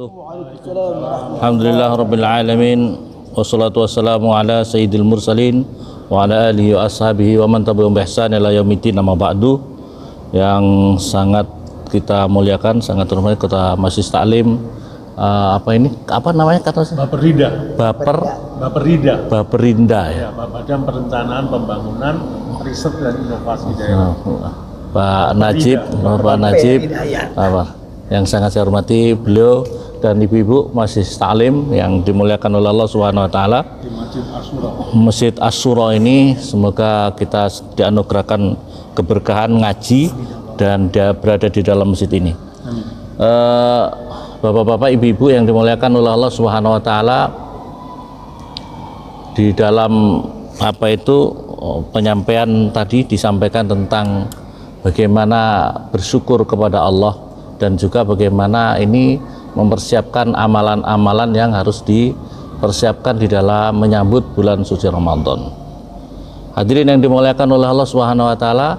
Alhamdulillah Rabbil Alamin, wassalatu wassalamu ala sayyidil mursalin wa ala alihi wa ashabihi wa man tabi'ahum bi ihsan ila yaumiddin, amma ba'du. Yang sangat kita muliakan, sangat hormat Ketua Majelis Taklim, apa namanya kata saya? Baperinda ya. Badan Perencanaan Pembangunan Riset dan Inovasi Daerah. Pak Najib, yang sangat saya hormati beliau dan ibu-ibu Majelis Taklim yang dimuliakan oleh Allah Subhanahu wa taala. Di Masjid Asyura. Masjid Asyura ini semoga kita dianugerahkan keberkahan ngaji dan dia berada di dalam masjid ini. Bapak-bapak, ibu-ibu yang dimuliakan oleh Allah Subhanahu wa taala, di dalam penyampaian tadi disampaikan tentang bagaimana bersyukur kepada Allah dan juga bagaimana ini mempersiapkan amalan-amalan yang harus dipersiapkan di dalam menyambut bulan suci Ramadan. Hadirin yang dimuliakan oleh Allah Subhanahu wa taala,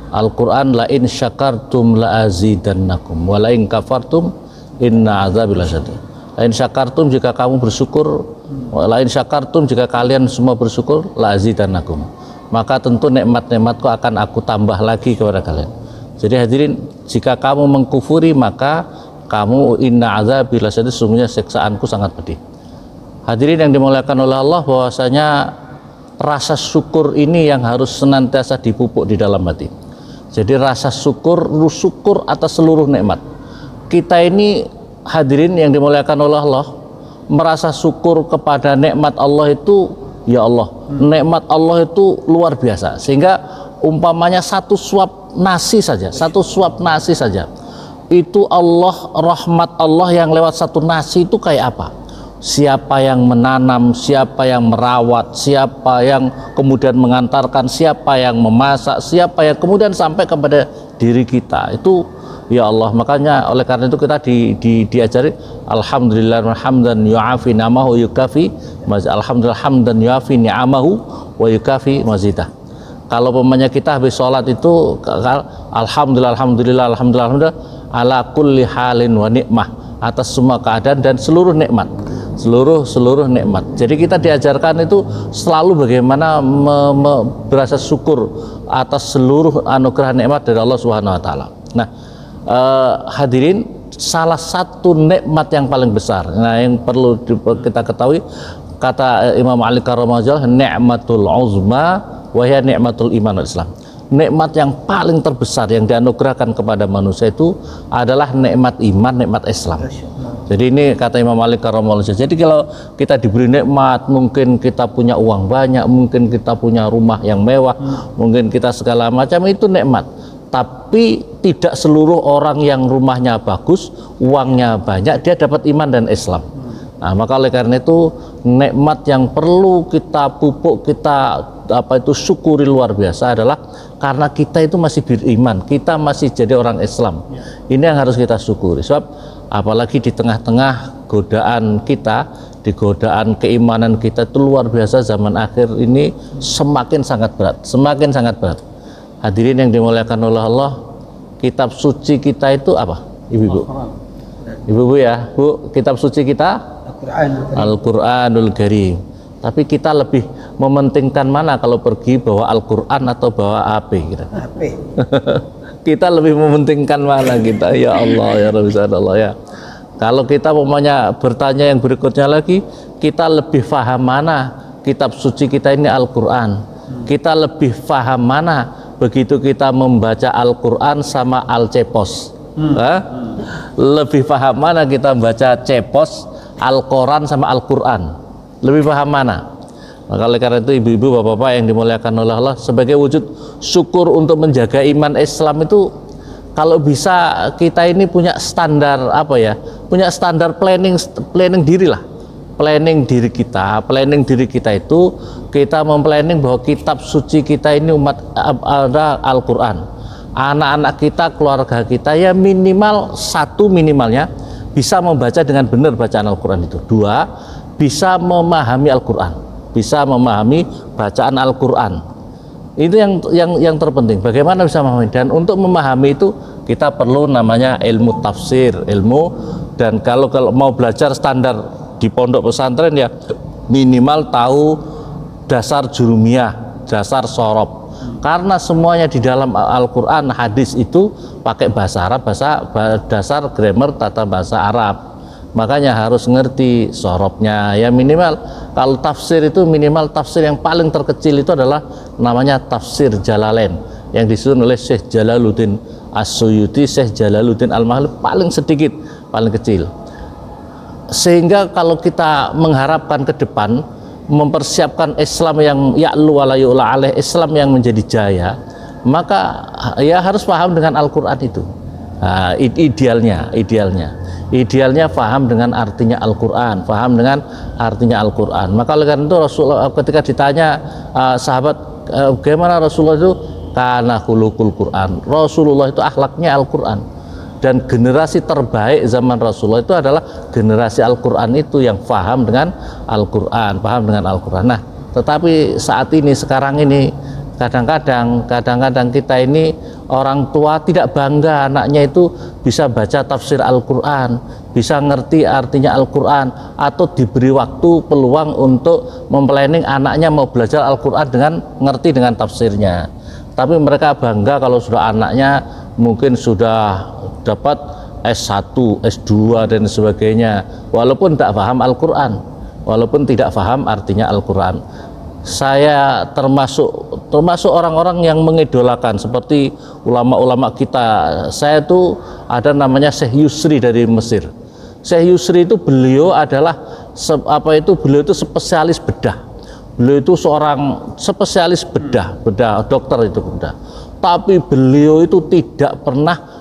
Al-Qur'an, la in syakartum la azidannakum wa la in kafartum inna azabi lasyadid. La in syakartum, jika kamu bersyukur, la in syakartum, jika kalian semua bersyukur, la azidannakum, maka tentu nikmat-nikmatku akan aku tambah lagi kepada kalian. Jadi hadirin, jika kamu mengkufuri maka kamu inna azabi lasyadid, sesungguhnya siksaanku sangat pedih. Hadirin yang dimuliakan oleh Allah, bahwasanya rasa syukur ini yang harus senantiasa dipupuk di dalam hati. Jadi rasa syukur atas seluruh nikmat. Kita ini hadirin yang dimuliakan oleh Allah, merasa syukur kepada nikmat Allah itu, ya Allah, nikmat Allah itu luar biasa, sehingga umpamanya satu suap nasi saja itu Allah, rahmat Allah yang lewat satu nasi itu kayak apa? Siapa yang menanam, siapa yang merawat, siapa yang kemudian mengantarkan, siapa yang memasak, siapa yang kemudian sampai kepada diri kita itu, ya Allah. Makanya oleh karena itu kita diajari alhamdulillah hamdan yu'afi ni'amahu yukafi alhamdulillah hamdan yu'afi ni'amahu wa yukafi mazidah. Kalau pemanya kita habis sholat itu alhamdulillah ala kulli halin wa nikmah, atas semua keadaan dan seluruh nikmat, seluruh nikmat. Jadi kita diajarkan itu selalu bagaimana berasa syukur atas seluruh anugerah nikmat dari Allah Subhanahu wa taala. Nah, hadirin, salah satu nikmat yang paling besar, nah yang perlu kita ketahui, kata Imam Ali Karramahullah, ni'matul uzma wa hiya ni'matul iman wal Islam. Nikmat yang paling terbesar yang dianugerahkan kepada manusia itu adalah nikmat iman, nikmat Islam. Jadi ini kata Imam Ali Karramahullah. Jadi kalau kita diberi nikmat, mungkin kita punya uang banyak, mungkin kita punya rumah yang mewah, mungkin kita segala macam, itu nikmat. Tapi tidak seluruh orang yang rumahnya bagus, uangnya banyak, dia dapat iman dan Islam. Nah, maka oleh karena itu nikmat yang perlu kita pupuk, kita syukuri luar biasa adalah karena kita itu masih beriman, kita masih jadi orang Islam. Ini yang harus kita syukuri. Sebab apalagi di tengah-tengah godaan kita, di godaan keimanan kita itu luar biasa, zaman akhir ini semakin sangat berat. Hadirin yang dimuliakan oleh Allah, kitab suci kita itu apa? Ibu-ibu ya, Bu, kitab suci kita Al-Qur'anul Karim. Tapi kita lebih mementingkan mana kalau pergi bawa Al-Qur'an atau bawa AP gitu? Kita lebih mementingkan mana kita? Ya Allah, ya Rabbi Allah ya. Kalau kita umpamanya bertanya yang berikutnya lagi, kita lebih paham mana kitab suci kita ini Al-Qur'an? Kita lebih paham mana begitu kita membaca Al-Qur'an sama Al-Cepos? Lebih paham mana kita membaca Cepos, Al-Quran sama Al-Quran? Lebih paham mana? Maka oleh karena itu ibu-ibu, bapak-bapak yang dimuliakan oleh Allah, sebagai wujud syukur untuk menjaga iman Islam itu, kalau bisa kita ini punya standar punya standar planning diri lah, planning diri kita itu kita memplanning bahwa kitab suci kita ini umat ada Al-Quran. Anak-anak kita, keluarga kita ya minimalnya bisa membaca dengan benar bacaan Al-Quran itu. 2, bisa memahami Al-Quran, bisa memahami bacaan Al-Quran. Itu yang terpenting. Bagaimana bisa memahami? Dan untuk memahami itu kita perlu namanya ilmu tafsir, ilmu Dan kalau mau belajar standar di pondok pesantren ya minimal tahu dasar jurumiyah, dasar sorob. Karena semuanya di dalam Al-Quran, hadis itu pakai bahasa Arab, dasar grammar tata bahasa Arab. Makanya harus ngerti sorobnya. Ya minimal kalau tafsir itu minimal tafsir yang paling terkecil itu adalah namanya tafsir Jalalain yang disusun oleh Syekh Jalaluddin As-Suyuti, Syekh Jalaluddin Al-Mahalli, paling sedikit, paling kecil. Sehingga kalau kita mengharapkan ke depan mempersiapkan Islam yang ya'lu wa la yu'la alaih, Islam yang menjadi jaya, maka ya harus paham dengan Al-Quran itu. Nah, idealnya paham dengan artinya Al-Quran, paham dengan artinya Al-Quran. Maka oleh karena itu Rasulullah ketika ditanya sahabat bagaimana Rasulullah itu, karena khuluqul Quran, Rasulullah itu akhlaknya Al-Quran. Dan generasi terbaik zaman Rasulullah itu adalah generasi Al-Quran itu yang paham dengan Al-Quran, paham dengan Al-Quran. Nah, tetapi saat ini, sekarang ini kadang-kadang kita ini orang tua tidak bangga anaknya itu bisa baca tafsir Al-Quran, bisa ngerti artinya Al-Quran, atau diberi waktu peluang untuk memplanning anaknya mau belajar Al-Quran dengan ngerti dengan tafsirnya. Tapi mereka bangga kalau sudah anaknya mungkin sudah dapat S1, S2 dan sebagainya, walaupun tidak paham Al-Quran, walaupun tidak paham artinya Al-Quran. Saya termasuk orang-orang yang mengidolakan seperti ulama-ulama kita. Saya itu ada namanya Syekh Yusri dari Mesir. Syekh Yusri itu beliau itu spesialis bedah. Beliau itu seorang spesialis bedah dokter itu bedah. Tapi beliau itu tidak pernah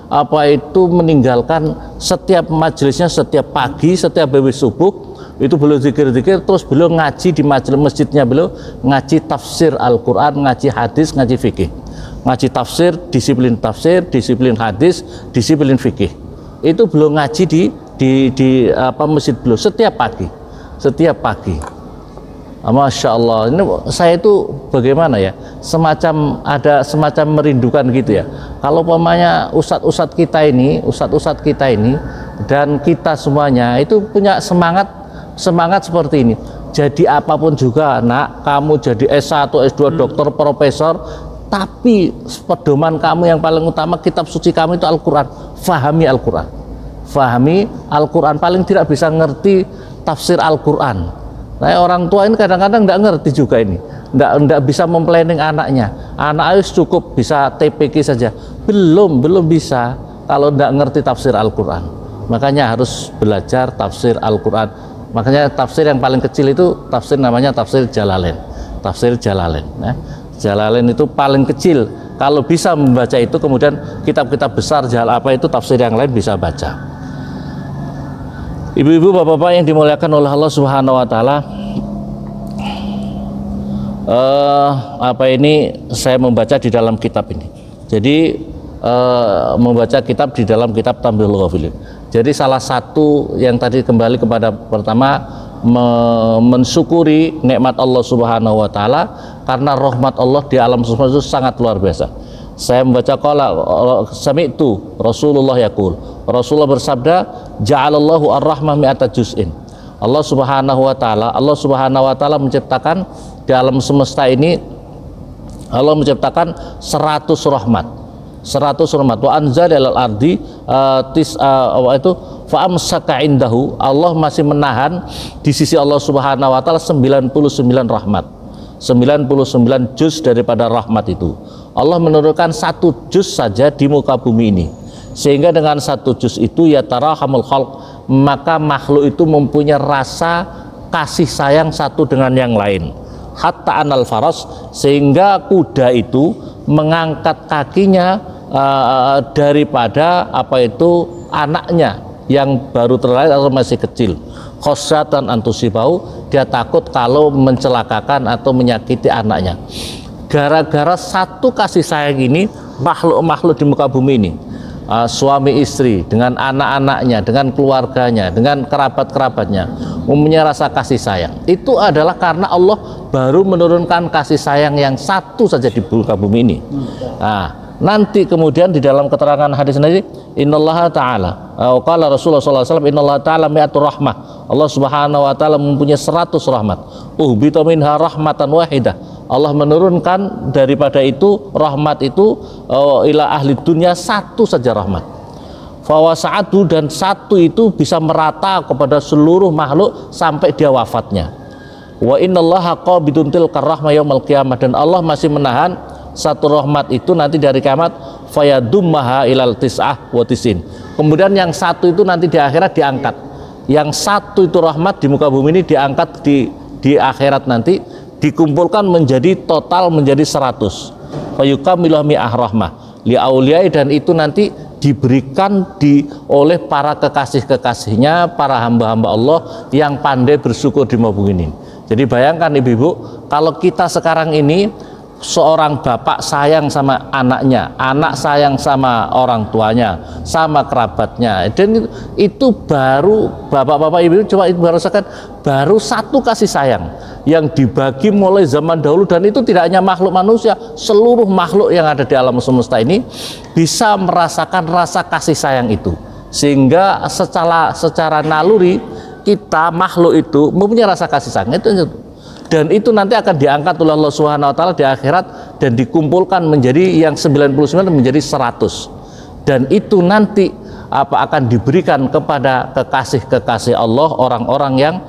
meninggalkan setiap majelisnya, setiap pagi, setiap habis subuh itu beliau zikir-zikir, terus beliau ngaji di majelis masjidnya, beliau ngaji tafsir Al-Quran, ngaji hadis, ngaji fikih, ngaji tafsir, disiplin hadis, disiplin fikih. Itu beliau ngaji di masjid beliau setiap pagi. Masya Allah, ini saya itu bagaimana ya, ada semacam merindukan gitu ya. Kalau umpamanya ustadz kita ini dan kita semuanya itu punya semangat seperti ini. Jadi apapun juga nak, kamu jadi S1, S2, dokter, profesor, tapi pedoman kamu yang paling utama, kitab suci kamu itu Al-Quran. Fahami Al-Quran, paling tidak bisa ngerti tafsir Al-Quran. Nah, orang tua ini kadang-kadang tidak ngerti juga ini, tidak bisa memplanning anaknya. Anak harus cukup bisa TPQ saja, belum bisa kalau tidak ngerti tafsir Al-Quran. Makanya harus belajar tafsir Al-Quran. Makanya tafsir yang paling kecil itu tafsir namanya tafsir Jalalain. Nah, Jalalain itu paling kecil. Kalau bisa membaca itu, kemudian kitab-kitab besar itu tafsir yang lain bisa baca. Ibu-ibu, bapak-bapak yang dimuliakan oleh Allah Subhanahu wa taala, saya membaca di dalam kitab ini. Jadi membaca kitab di dalam kitab Tambihul Ghafilin. Jadi salah satu yang tadi kembali kepada pertama, mensyukuri nikmat Allah Subhanahu wa taala, karena rahmat Allah di alam semesta itu sangat luar biasa. Saya membaca qala sami'tu Rasulullah yaqul, Rasulullah bersabda, ja'alallahu ar-rahmah mi'ata juz'in. Allah Subhanahu wa taala menciptakan di alam semesta ini, Allah menciptakan 100 rahmat. Wa anzalal ardi fa amsaka indahu, Allah masih menahan di sisi Allah Subhanahu wa taala 99 rahmat. 99 juz daripada rahmat itu. Allah menurunkan 1 juz saja di muka bumi ini, sehingga dengan 1 juz itu ya tarahamul khalq, maka makhluk itu mempunyai rasa kasih sayang satu dengan yang lain. Hatta anal faras, sehingga kuda itu mengangkat kakinya daripada anaknya yang baru terlahir atau masih kecil. Khosyatan antusibau, dia takut kalau mencelakakan atau menyakiti anaknya. Gara-gara satu kasih sayang ini, makhluk-makhluk di muka bumi ini, suami istri dengan anak-anaknya, dengan keluarganya, dengan kerabat-kerabatnya, mempunyai rasa kasih sayang. Itu adalah karena Allah baru menurunkan kasih sayang yang satu saja di muka bumi ini. Nah, nanti kemudian di dalam keterangan hadis ini, Innallaha ta'ala qala Rasulullah sallallahu alaihi wasallam innallaha ta'ala mi'atur rahmah. Allah Subhanahu wa taala mempunyai 100 rahmat. Uhbita minha rahmatan wahidah. Allah menurunkan daripada itu rahmat itu ila ahli dunia satu saja rahmat. Fawasa'atu, dan satu itu bisa merata kepada seluruh makhluk sampai dia wafatnya. Wa innallaha qabidun tilkar rahmah yaumil qiyamah, dan Allah masih menahan satu rahmat itu nanti dari kiamat, fayadummaha ilal tis'ah wa tisin. Kemudian yang satu itu nanti di akhirat diangkat. Yang satu itu rahmat di muka bumi ini diangkat di akhirat nanti, dikumpulkan menjadi total menjadi 100. Fayukamilu mi'ah rahmah li auliyai, dan itu nanti diberikan oleh para kekasih-kekasihnya, para hamba-hamba Allah yang pandai bersyukur di muka bumi ini. Jadi bayangkan ibu-ibu, kalau kita sekarang ini seorang bapak sayang sama anaknya, anak sayang sama orang tuanya, sama kerabatnya, dan itu baru bapak-bapak ibu coba ibu rasakan, baru satu kasih sayang yang dibagi mulai zaman dahulu, dan itu tidak hanya makhluk manusia, seluruh makhluk yang ada di alam semesta ini bisa merasakan rasa kasih sayang itu, sehingga secara naluri kita makhluk itu mempunyai rasa kasih sayang itu. Dan itu nanti akan diangkat oleh Allah Subhanahu wa taala di akhirat dan dikumpulkan menjadi yang 99 menjadi 100. Dan itu nanti akan diberikan kepada kekasih-kekasih Allah, orang-orang yang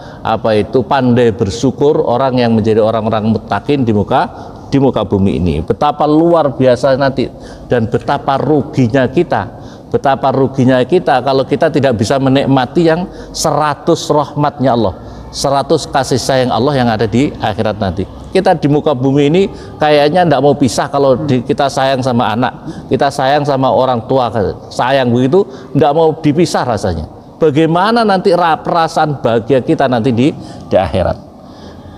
pandai bersyukur, orang yang menjadi orang-orang muttaqin di muka bumi ini. Betapa luar biasa nanti, dan betapa ruginya kita kalau kita tidak bisa menikmati yang 100 rahmatnya Allah, 100 kasih sayang Allah yang ada di akhirat nanti. Kita di muka bumi ini kayaknya tidak mau pisah. Kalau kita sayang sama anak, kita sayang sama orang tua, sayang begitu, tidak mau dipisah rasanya. Bagaimana nanti perasaan bahagia kita nanti di akhirat.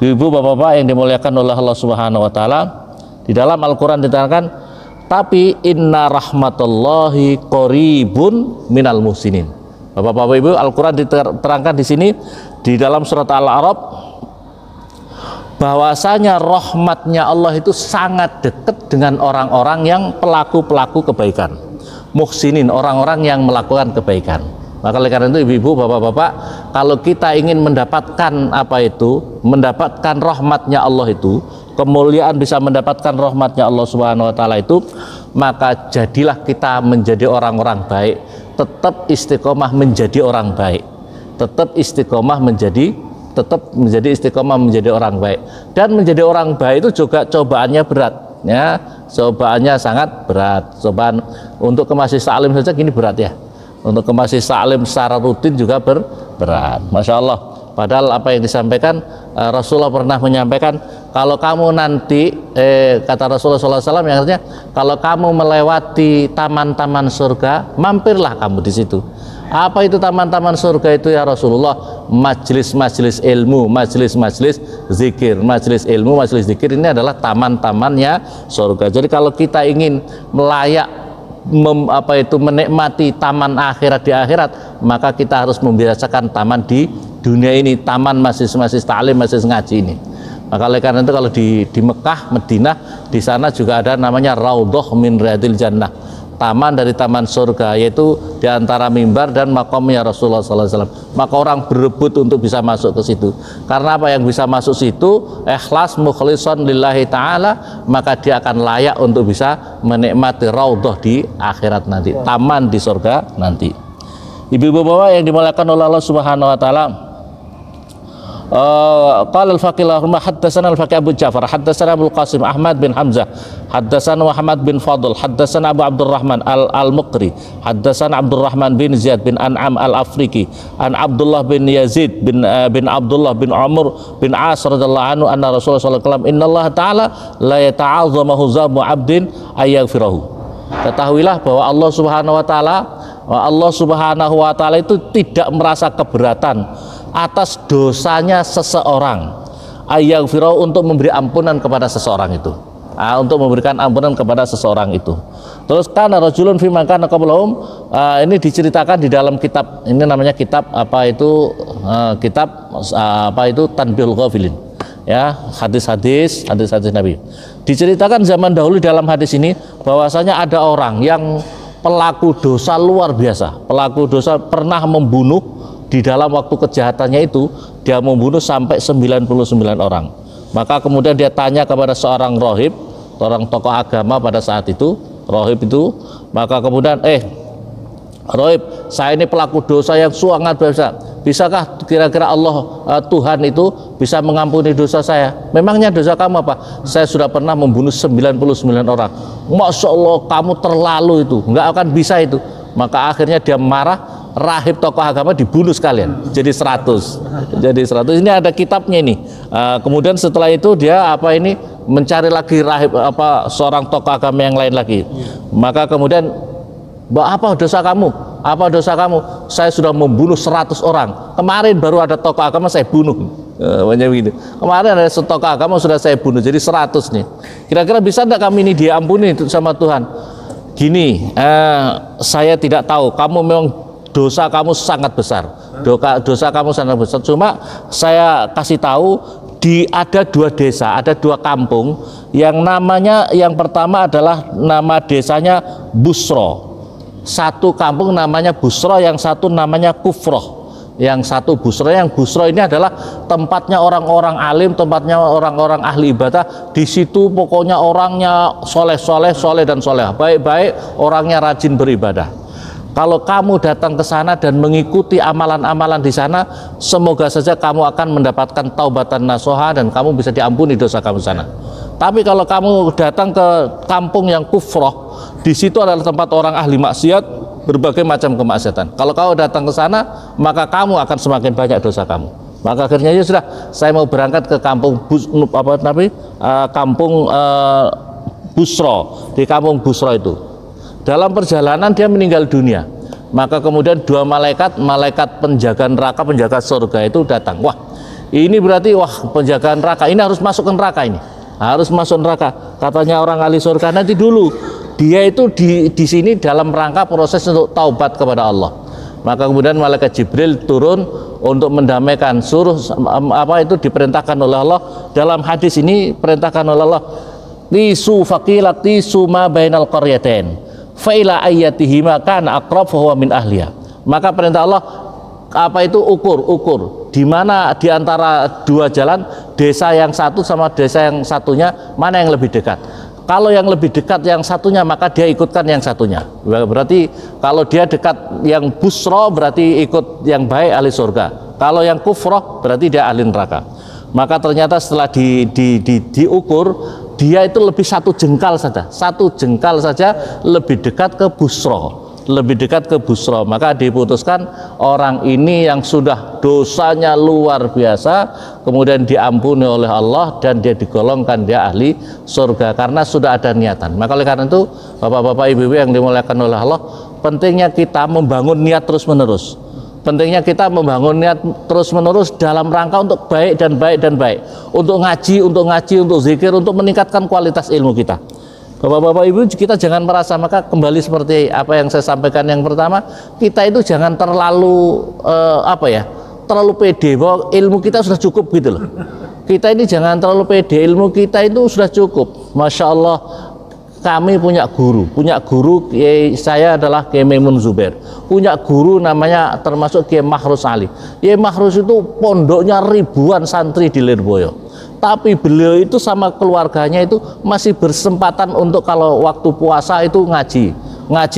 Ibu bapak-bapak yang dimuliakan oleh Allah Subhanahu wa taala, di dalam Al-Qur'an diterangkan, tapi inna rahmatullahi qaribun minal muhsinin. Bapak-bapak ibu, Al-Qur'an diterangkan di sini di dalam surat Al-A'raf bahwasanya rahmatnya Allah itu sangat dekat dengan orang-orang yang pelaku-pelaku kebaikan, muhsinin, orang-orang yang melakukan kebaikan. Maka oleh karena itu ibu-ibu, bapak-bapak, kalau kita ingin mendapatkan mendapatkan rahmatnya Allah itu, kemuliaan bisa mendapatkan rahmatnya Allah Subhanahu wa taala itu, maka jadilah kita menjadi orang-orang baik, tetap istiqomah menjadi orang baik, tetap menjadi istiqomah menjadi orang baik. Dan menjadi orang baik itu juga cobaannya berat, ya, cobaannya sangat berat. Cobaan untuk ke Masjid Salim saja gini berat ya, untuk ke Masjid Salim secara rutin juga berat. Masya Allah. Padahal apa yang disampaikan, Rasulullah pernah menyampaikan, kalau kamu nanti kata Rasulullah SAW yang artinya, kalau kamu melewati taman-taman surga, mampirlah kamu di situ. Apa itu taman-taman surga itu ya Rasulullah? Majelis-majelis ilmu, majelis-majelis zikir, majelis ilmu, majelis zikir, ini adalah taman-tamannya surga. Jadi kalau kita ingin menikmati taman akhirat di akhirat, maka kita harus membiasakan taman di dunia ini, taman masjid ta'lim, masjid ngaji ini. Maka oleh karena itu kalau di Mekah, Madinah, di sana juga ada namanya Raudhah min Riyadil Jannah, taman dari taman surga, yaitu di antara mimbar dan makamnya Rasulullah SAW. Maka orang berebut untuk bisa masuk ke situ. Karena apa? Yang bisa masuk situ ikhlas mukhlishon lillahi ta'ala, maka dia akan layak untuk bisa menikmati raudhah di akhirat nanti, taman di surga nanti. Ibu-ibu bapak yang dimuliakan oleh Allah Subhanahu wa taala, qala al-faqih rahimah haddatsana al-faqih Abu Ja'far haddatsana Abu Qasim Ahmad bin Hamzah haddatsana Muhammad bin Fadl haddatsana Abu Abdurrahman al-Muqri haddatsana Abdurrahman bin Ziyad bin An'am al-Afriki an Abdullah bin Yazid bin Abdullah bin Umar bin As radhiyallahu anhu anna Rasulullah sallallahu alaihi wasallam innallaha ta'ala la yata'azzamu zamu 'abdin ayaghfirahu. Ketahuilah bahwa Allah Subhanahu wa taala itu tidak merasa keberatan atas dosanya seseorang, ayaghfirahu, untuk memberi ampunan kepada seseorang itu, untuk memberikan ampunan kepada seseorang itu. Terus kana rajulun fi man kana qablahum, ini diceritakan di dalam kitab, ini namanya kitab Tanbihul Ghafilin, ya, hadis-hadis Nabi. Diceritakan zaman dahulu dalam hadis ini bahwasanya ada orang yang pelaku dosa luar biasa, pelaku dosa pernah membunuh. Di dalam waktu kejahatannya itu dia membunuh sampai 99 orang. Maka kemudian dia tanya kepada seorang rohib, seorang tokoh agama pada saat itu, rohib itu, maka kemudian rohib, saya ini pelaku dosa yang sangat besar, bisakah kira-kira Allah Tuhan itu bisa mengampuni dosa saya? Memangnya dosa kamu apa? Saya sudah pernah membunuh 99 orang. Masya Allah, kamu terlalu itu, nggak akan bisa itu. Maka akhirnya dia marah, rahib tokoh agama dibunuh sekalian, jadi 100. Ini ada kitabnya ini. Kemudian setelah itu dia mencari lagi rahib seorang tokoh agama yang lain lagi. Maka kemudian, apa dosa kamu? Apa dosa kamu? Saya sudah membunuh 100 orang. Kemarin baru ada tokoh agama saya bunuh. Banyak begini. Kemarin ada tokoh agama sudah saya bunuh, jadi 100 nih. Kira-kira bisa enggak kami ini diampuni sama Tuhan? Gini, saya tidak tahu. Kamu memang dosa kamu sangat besar. Dosa kamu sangat besar. Cuma saya kasih tahu, ada 2 desa, ada 2 kampung yang namanya, yang pertama adalah nama desanya Busro. Satu kampung namanya Busro, yang satu namanya Kufroh. Yang satu Busro, yang Busro ini adalah tempatnya orang-orang alim, tempatnya orang-orang ahli ibadah. Di situ pokoknya orangnya soleh dan soleh, baik-baik, orangnya rajin beribadah. Kalau kamu datang ke sana dan mengikuti amalan-amalan di sana, semoga saja kamu akan mendapatkan taubatan nasuha dan kamu bisa diampuni dosa kamu sana. Tapi kalau kamu datang ke kampung yang kufroh, di situ adalah tempat orang ahli maksiat, berbagai macam kemaksiatan. Kalau kamu datang ke sana, maka kamu akan semakin banyak dosa kamu. Maka akhirnya ya sudah, saya mau berangkat ke kampung Busro. Di kampung Busro itu, dalam perjalanan dia meninggal dunia. Maka kemudian 2 malaikat penjaga neraka, penjaga surga itu datang. Wah, ini berarti penjaga neraka ini harus masuk ke neraka ini. Harus masuk neraka. Katanya orang ahli surga, nanti dulu. Dia itu di sini dalam rangka proses untuk taubat kepada Allah. Maka kemudian malaikat Jibril turun untuk mendamaikan, diperintahkan oleh Allah. Dalam hadis ini perintahkan oleh Allah, tisu faqilat tisu ma bainal qaryatain fa ila ayyatihima kana aqrab fa huwa min ahliya. Maka perintah Allah ukur di mana di antara 2 jalan, desa yang satu sama desa yang satunya, mana yang lebih dekat. Kalau yang lebih dekat yang satunya, maka dia ikutkan yang satunya. Berarti kalau dia dekat yang Busro, berarti ikut yang baik, ahli surga. Kalau yang Kufroh, berarti dia ahli neraka. Maka ternyata setelah diukur, dia itu lebih 1 jengkal saja, 1 jengkal saja lebih dekat ke Busro, maka diputuskan orang ini yang sudah dosanya luar biasa, kemudian diampuni oleh Allah dan dia digolongkan dia ahli surga karena sudah ada niatan. Maka oleh karena itu, bapak-bapak, ibu-ibu yang dimuliakan oleh Allah, pentingnya kita membangun niat terus-menerus. Pentingnya kita membangun niat terus-menerus dalam rangka untuk baik dan baik, untuk ngaji, untuk zikir, untuk meningkatkan kualitas ilmu kita. Bapak-bapak, ibu, kita jangan merasa, maka kembali seperti apa yang saya sampaikan yang pertama, kita itu jangan terlalu terlalu pede bahwa ilmu kita sudah cukup gitu loh. Kita ini jangan terlalu pede, ilmu kita itu sudah cukup. Masya Allah, kami punya guru, saya adalah Kiai Maimun Zubair, punya guru namanya termasuk Kiai Mahrus Ali. Kiai Mahrus itu pondoknya ribuan santri di Lirboyo. Tapi beliau itu sama keluarganya itu masih bersempatan untuk kalau waktu puasa itu ngaji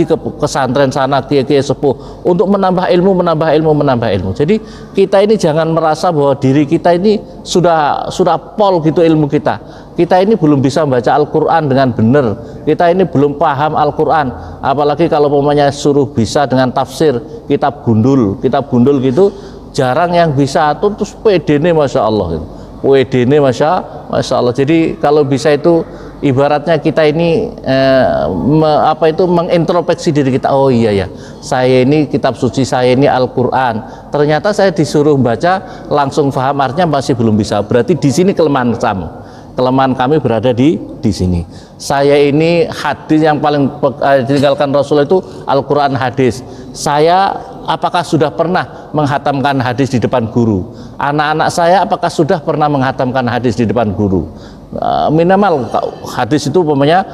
ke pesantren sana, kiai-kiai sepuh, untuk menambah ilmu. Jadi kita ini jangan merasa bahwa diri kita ini sudah pol gitu ilmu kita. Kita ini belum bisa membaca Al-Quran dengan benar. Kita ini belum paham Al-Quran. Apalagi kalau umpamanya suruh bisa dengan tafsir, kitab gundul gitu, jarang yang bisa. Terus pede nih, Masya Allah gitu. WD ini Masya Allah. Jadi kalau bisa itu ibaratnya kita ini mengintrospeksi diri kita. Oh iya ya, saya ini kitab suci, saya ini Al-Quran. Ternyata saya disuruh baca langsung paham artinya masih belum bisa. Berarti di sini kelemahan kami berada di sini. Saya ini hadis yang paling ditinggalkan Rasul itu Al-Quran hadis. Saya apakah sudah pernah menghatamkan hadis di depan guru? Anak-anak saya apakah sudah pernah menghatamkan hadis di depan guru? Minimal hadis itu umpamanya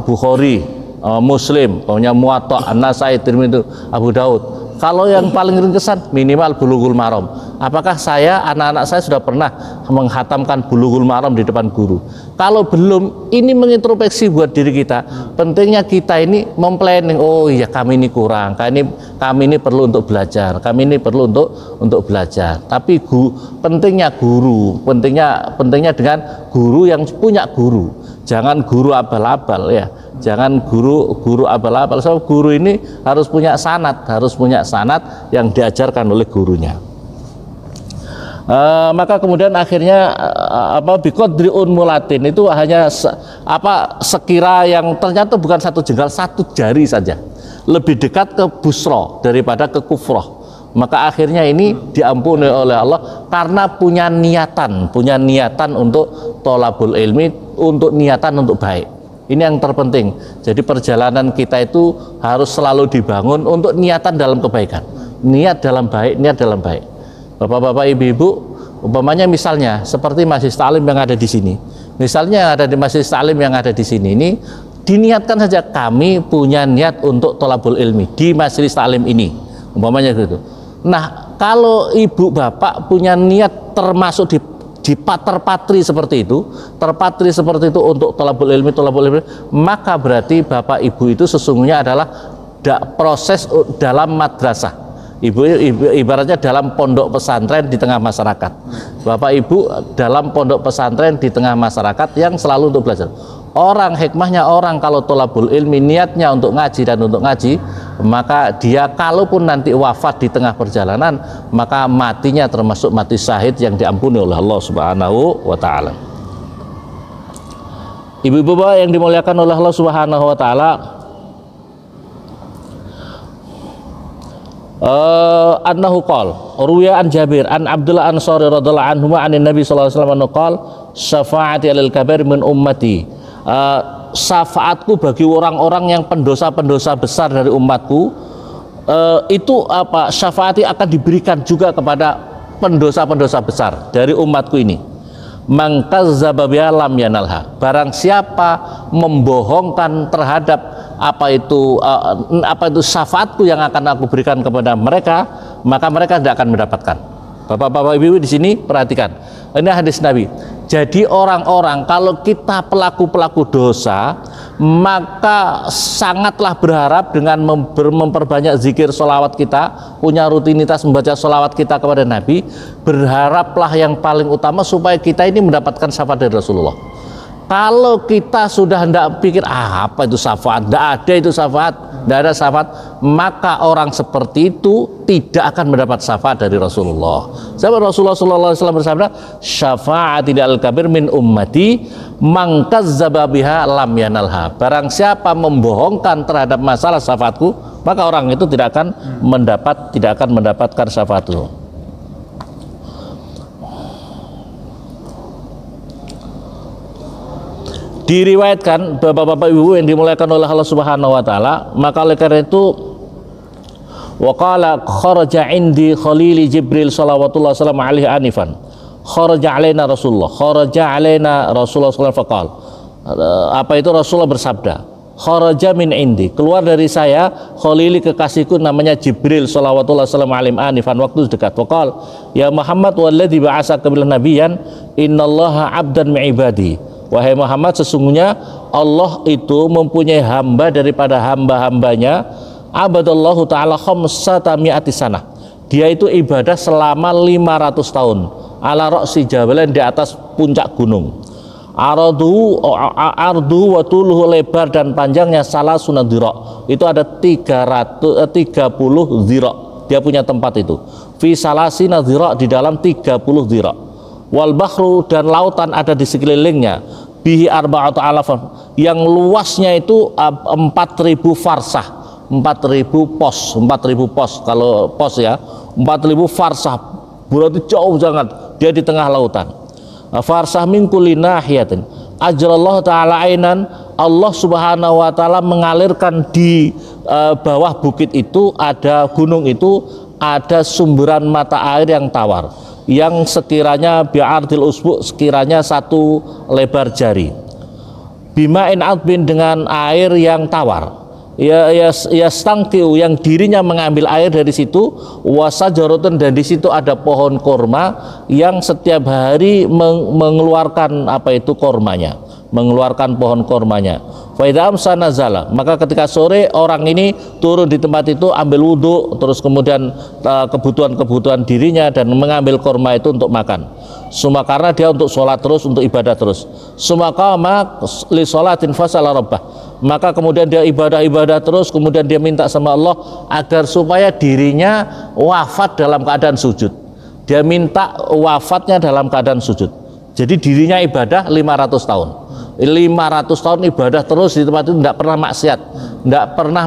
Bukhari, Muslim, punya Muwatta, An-Nasai, Tirmidzi, Abu Daud. Kalau yang paling ringkesan minimal Bulughul Maram. Apakah saya, anak-anak saya sudah pernah menghatamkan Bulughul Maram di depan guru? Kalau belum, ini mengintrospeksi buat diri kita. Pentingnya kita ini memplanning. Oh iya, kami ini kurang. Kami ini perlu untuk belajar. Kami ini perlu untuk belajar. Tapi pentingnya guru, pentingnya dengan guru yang punya guru. Jangan guru abal-abal ya. Jangan guru abal-abal. Sebab guru ini harus punya sanad yang diajarkan oleh gurunya. Maka kemudian akhirnya biqadri unmulatin itu hanya sekira yang ternyata bukan satu jengkal, satu jari saja. Lebih dekat ke busra daripada ke kufrah. Maka akhirnya ini diampuni oleh Allah karena punya niatan untuk thalabul ilmi, untuk niatan untuk baik. Ini yang terpenting. Jadi perjalanan kita itu harus selalu dibangun untuk niatan dalam kebaikan. Niat dalam baik. Bapak-bapak, ibu-ibu, umpamanya misalnya seperti majelis taklim yang ada di sini. Misalnya ada di majelis taklim yang ada di sini ini, diniatkan saja kami punya niat untuk thalabul ilmi di majelis taklim ini. Umpamanya gitu. Nah, kalau ibu bapak punya niat termasuk terpatri seperti itu untuk thalabul ilmi, maka berarti bapak ibu itu sesungguhnya adalah proses dalam madrasah. Ibu ibaratnya dalam pondok pesantren di tengah masyarakat. Bapak ibu dalam pondok pesantren di tengah masyarakat yang selalu untuk belajar. Orang hikmahnya orang kalau thalabul ilmi niatnya untuk ngaji dan untuk ngaji, maka dia kalaupun nanti wafat di tengah perjalanan, maka matinya termasuk mati syahid yang diampuni oleh Allah Subhanahu wa taala. Ibu-ibu yang dimuliakan oleh Allah Subhanahu wa taala, annahu qala ruwiya an Jabir an Abdullah Ansari radhiyallahu anhu an Nabi sallallahu alaihi wasallam qala syafaati alal kabir min ummati, syafaatku bagi orang-orang yang pendosa-pendosa besar dari umatku, itu syafaati akan diberikan juga kepada pendosa-pendosa besar dari umatku ini. Mangkazzaba biha lam yanalha, barang siapa membohongkan terhadap apa itu syafaatku yang akan aku berikan kepada mereka, maka mereka tidak akan mendapatkan. Bapak-bapak, ibu-ibu di sini perhatikan. Ini hadis Nabi. Jadi orang-orang kalau kita pelaku-pelaku dosa, maka sangatlah berharap dengan memperbanyak zikir sholawat kita, punya rutinitas membaca sholawat kita kepada Nabi, berharaplah yang paling utama supaya kita ini mendapatkan syafaat dari Rasulullah. Kalau kita sudah hendak pikir apa itu syafaat, tidak ada itu syafaat, tidak ada syafaat, maka orang seperti itu tidak akan mendapat syafaat dari Rasulullah. Sebab Rasulullah SAW bersabda, syafaat tidak al-kabir min ummati mangkazzaba biha lam yanalha. Barang siapa membohongkan terhadap masalah syafaatku, maka orang itu tidak akan mendapatkan syafaat itu. Diriwayatkan bapak-bapak ibu yang dimuliakan oleh Allah Subhanahu wa taala, maka oleh karena itu waqala kharaja indi khalili Jibril sallallahu alaihi anifan kharaja alaina Rasulullah sallallahu faqal, apa itu Rasulullah bersabda, kharaja min indi, keluar dari saya khalili kekasihku namanya Jibril sallallahu alaihi anifan, waktu dekat, waqal ya Muhammad walladzi ba'asaka bil nabiyyan innallaha 'abdan min ibadi, wahai Muhammad, sesungguhnya Allah itu mempunyai hamba daripada hamba-hambanya, abadallahu ta'ala khamsata mi'ati sanah, dia itu ibadah selama 500 tahun, ala ra'si jabalan, di atas puncak gunung, ardu wa tuluhu, lebar dan panjangnya salah sunadhira, itu ada 30 dhira, dia punya tempat itu, fi salasina dhira, di dalam 30 dhira, wal bahru, dan lautan ada di sekelilingnya, bihi arba'atu alafan, yang luasnya itu 4000 farsah, 4000 pos, kalau pos ya 4000 farsah, berarti jauh sangat, dia di tengah lautan. Farsah min kulli nahiyatin ajrallahu ta'ala ainan, Allah Subhanahu wa taala mengalirkan di bawah bukit itu, ada gunung itu, ada sumberan mata air yang tawar, yang sekiranya bi'ardil usbu, sekiranya satu lebar jari. bima'in adbin, dengan air yang tawar, ya stangkiu, yang dirinya mengambil air dari situ, wasajarotun, dan di situ ada pohon korma yang setiap hari mengeluarkan apa itu kormanya, mengeluarkan pohon kormanya. Faidam sanazala, maka ketika sore orang ini turun di tempat itu, ambil wudhu, terus kemudian kebutuhan dirinya, dan mengambil korma itu untuk makan. Suma, karena dia untuk sholat terus, untuk ibadah terus. Suma qama li sholatin fasala rabbah, maka kemudian dia ibadah terus, kemudian dia minta sama Allah agar supaya dirinya wafat dalam keadaan sujud. Dia minta wafatnya dalam keadaan sujud. Jadi dirinya ibadah 500 tahun. 500 tahun ibadah terus di tempat itu, tidak pernah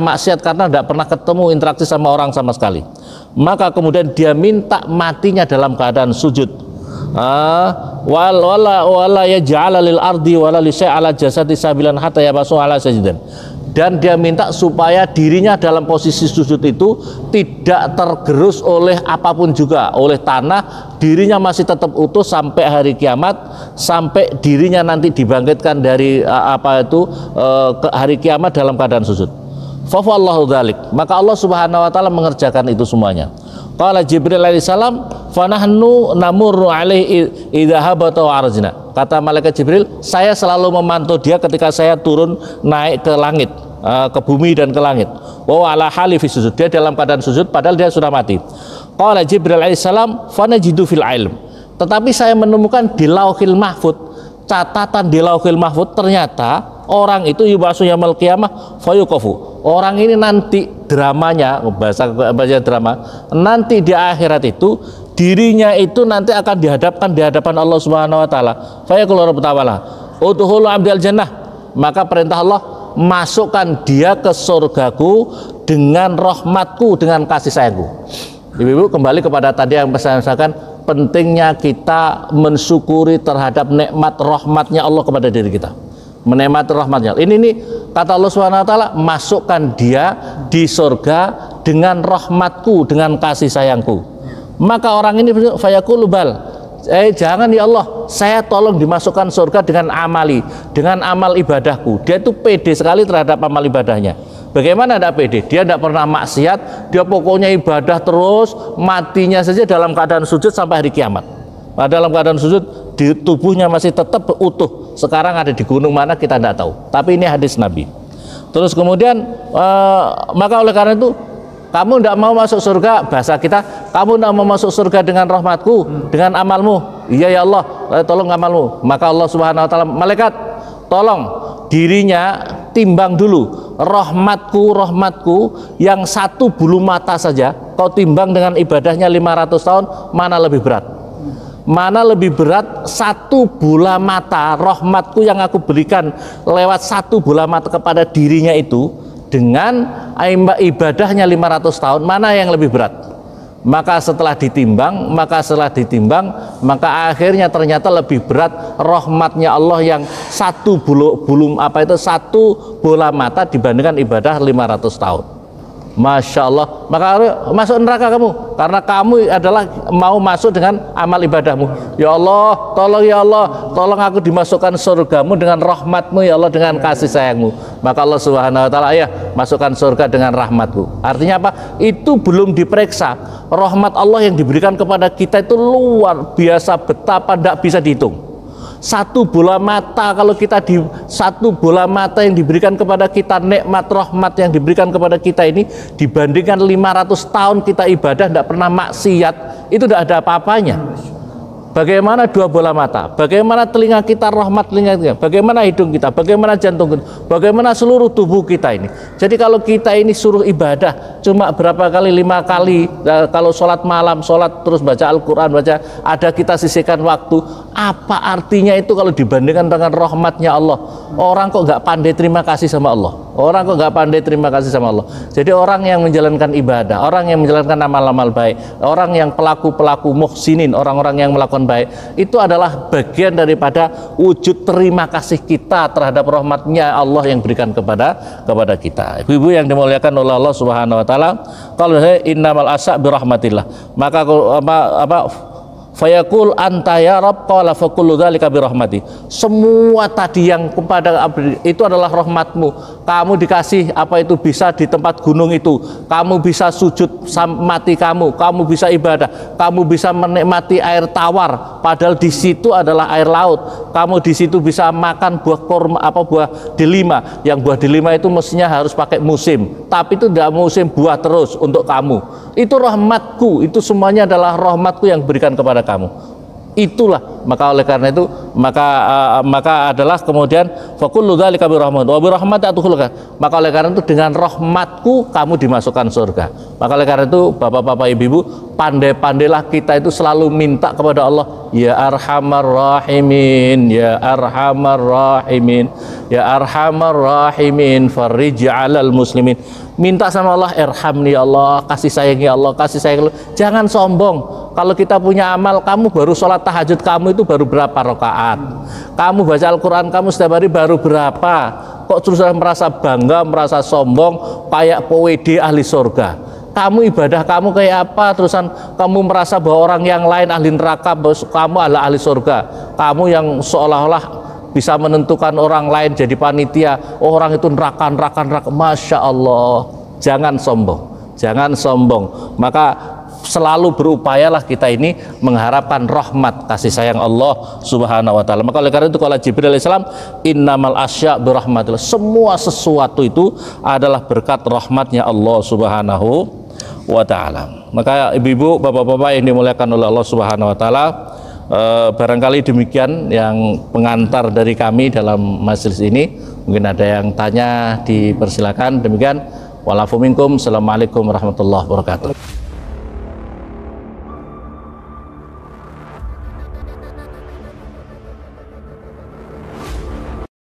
maksiat, karena tidak pernah ketemu interaksi sama orang sama sekali. Maka kemudian dia minta matinya dalam keadaan sujud. Wala yaj'ala lil ardi wala li ala jasadi sabilan hatta yabasu ala sajidan, dan dia minta supaya dirinya dalam posisi sujud itu tidak tergerus oleh apapun juga, oleh tanah, dirinya masih tetap utuh sampai hari kiamat, sampai dirinya nanti dibangkitkan dari ke hari kiamat dalam keadaan sujud. Fafallahu dzalik, maka Allah Subhanahu wa taala mengerjakan itu semuanya. Qala Jibril alaihissalam, fanahnu namurru alaihi idza habata wa arjna. Kata malaikat Jibril, saya selalu memantau dia ketika saya turun naik ke langit, ke bumi dan ke langit. Wa ala hali fi sujud, dia dalam keadaan sujud padahal dia sudah mati. Qala Jibril alaihissalam, fanajidu fil ilm, tetapi saya menemukan di Lauhil Mahfud, catatan di Lauhil Mahfud, ternyata orang itu yubasu yaumil qiyamah fayuqafu. Orang ini nanti dramanya, bahasa drama, nanti di akhirat itu dirinya itu nanti akan dihadapkan di hadapan Allah Subhanahu wa taala. Fa yaqulu rabbuna ta'ala, udkhulu abdal jannah, maka perintah Allah, masukkan dia ke surgaku dengan rahmatku, dengan kasih sayangku. Ibu-ibu, kembali kepada tadi yang saya sampaikan, pentingnya kita mensyukuri terhadap nikmat rahmatnya Allah kepada diri kita, menikmati rahmatnya. Ini kata Allah Subhanahu wa taala, masukkan dia di surga dengan rahmatku, dengan kasih sayangku. Maka orang ini fayaqulu bal, jangan ya Allah, saya tolong dimasukkan surga dengan amal ibadahku. Dia itu pede sekali terhadap amal ibadahnya. Bagaimana tidak pede? Dia tidak pernah maksiat, dia pokoknya ibadah terus, matinya saja dalam keadaan sujud sampai hari kiamat. Dalam keadaan sujud, di tubuhnya masih tetap utuh. Sekarang ada di gunung mana kita tidak tahu, tapi ini hadis Nabi. Terus kemudian maka oleh karena itu, kamu tidak mau masuk surga, bahasa kita, kamu tidak mau masuk surga dengan rahmatku, dengan amalmu. Iya ya Allah, tolong amalmu. Maka Allah Subhanahu wa taala, malaikat, tolong dirinya timbang dulu, rahmatku yang satu bulu mata saja kau timbang dengan ibadahnya 500 tahun, mana lebih berat? Mana lebih berat satu bola mata rahmatku yang aku berikan lewat satu bola mata kepada dirinya itu dengan ibadahnya 500 tahun, mana yang lebih berat? Maka setelah ditimbang, maka akhirnya ternyata lebih berat rahmatnya Allah yang satu bola mata dibandingkan ibadah 500 tahun. Masya Allah, maka masuk neraka kamu, karena kamu adalah mau masuk dengan amal ibadahmu. Ya Allah, tolong aku dimasukkan surgamu dengan rahmatmu ya Allah, dengan kasih sayangmu. Maka Allah Subhanahu wa taala, ya, masukkan surga dengan rahmatku. Artinya apa? Itu belum diperiksa. Rahmat Allah yang diberikan kepada kita itu luar biasa, betapa tidak bisa dihitung. Satu bola mata, kalau kita di satu bola mata yang diberikan kepada kita, nikmat rahmat yang diberikan kepada kita ini, dibandingkan 500 tahun kita ibadah tidak pernah maksiat, itu tidak ada apa-apanya. Bagaimana dua bola mata, bagaimana telinga kita, rahmat telinga kita, bagaimana hidung kita, bagaimana jantung kita, bagaimana seluruh tubuh kita ini. Jadi kalau kita ini suruh ibadah cuma berapa kali, 5 kali, kalau sholat malam, sholat terus baca Al-Quran, ada kita sisihkan waktu, apa artinya itu kalau dibandingkan dengan rahmatnya Allah? Orang kok nggak pandai terima kasih sama Allah? Jadi orang yang menjalankan ibadah, orang yang menjalankan amal-amal baik, orang yang pelaku muhsinin, orang-orang yang melakukan baik, itu adalah bagian daripada wujud terima kasih kita terhadap rahmatnya Allah yang berikan kepada kita. Ibu-ibu yang dimuliakan oleh Allah Subhanahu wa taala, kalau innamal asa bi rahmatillah, maka Fayaqul anta ya Rabb, qala fa kullu dzalika bi rahmati. Semua tadi yang kepada itu adalah rahmatmu. Kamu dikasih apa itu bisa di tempat gunung itu, kamu bisa sujud mati kamu bisa ibadah, kamu bisa menikmati air tawar padahal di situ adalah air laut. Kamu di situ bisa makan buah kurma, buah delima, yang buah delima itu mestinya harus pakai musim, tapi itu tidak musim buah terus untuk kamu. Itu rahmatku, itu semuanya adalah rahmatku yang berikan kepada kamu. Itulah, maka oleh karena itu maka adalah kemudian fakullu dzalika bi rahmat wa bi rahmati adkhulka. Maka oleh karena itu dengan rahmatku kamu dimasukkan surga. Maka oleh karena itu bapak-bapak ibu-ibu, pandai-pandailah kita itu selalu minta kepada Allah, ya arhamar rahimin, ya arhamar rahimin, ya arhamar rahimin, farij 'alal muslimin. Minta sama Allah, irhamni ya Allah, kasih sayang ya Allah, kasih sayang. Jangan sombong. Kalau kita punya amal, kamu baru sholat tahajud kamu itu baru berapa rakaat? Kamu baca Al-Quran kamu setiap hari baru berapa? Kok terus merasa bangga, merasa sombong, kayak PWD ahli surga? Kamu ibadah kamu kayak apa? Terusan kamu merasa bahwa orang yang lain ahli neraka, kamu adalah ahli surga. Kamu yang seolah-olah bisa menentukan orang lain jadi panitia, orang itu neraka. Masya Allah, jangan sombong. Maka selalu berupayalah kita ini mengharapkan rahmat kasih sayang Allah Subhanahu wa taala. Maka oleh karena itu kalau Jibril alaihissalam, innamal asya birahmatillah, semua sesuatu itu adalah berkat rahmatnya Allah Subhanahu wa taala. Maka ibu-ibu, bapak-bapak yang dimuliakan oleh Allah Subhanahu wa taala, barangkali demikian yang pengantar dari kami dalam majelis ini. Mungkin ada yang tanya, dipersilakan. Demikian, walafu minkum, assalamualaikum warahmatullahi wabarakatuh.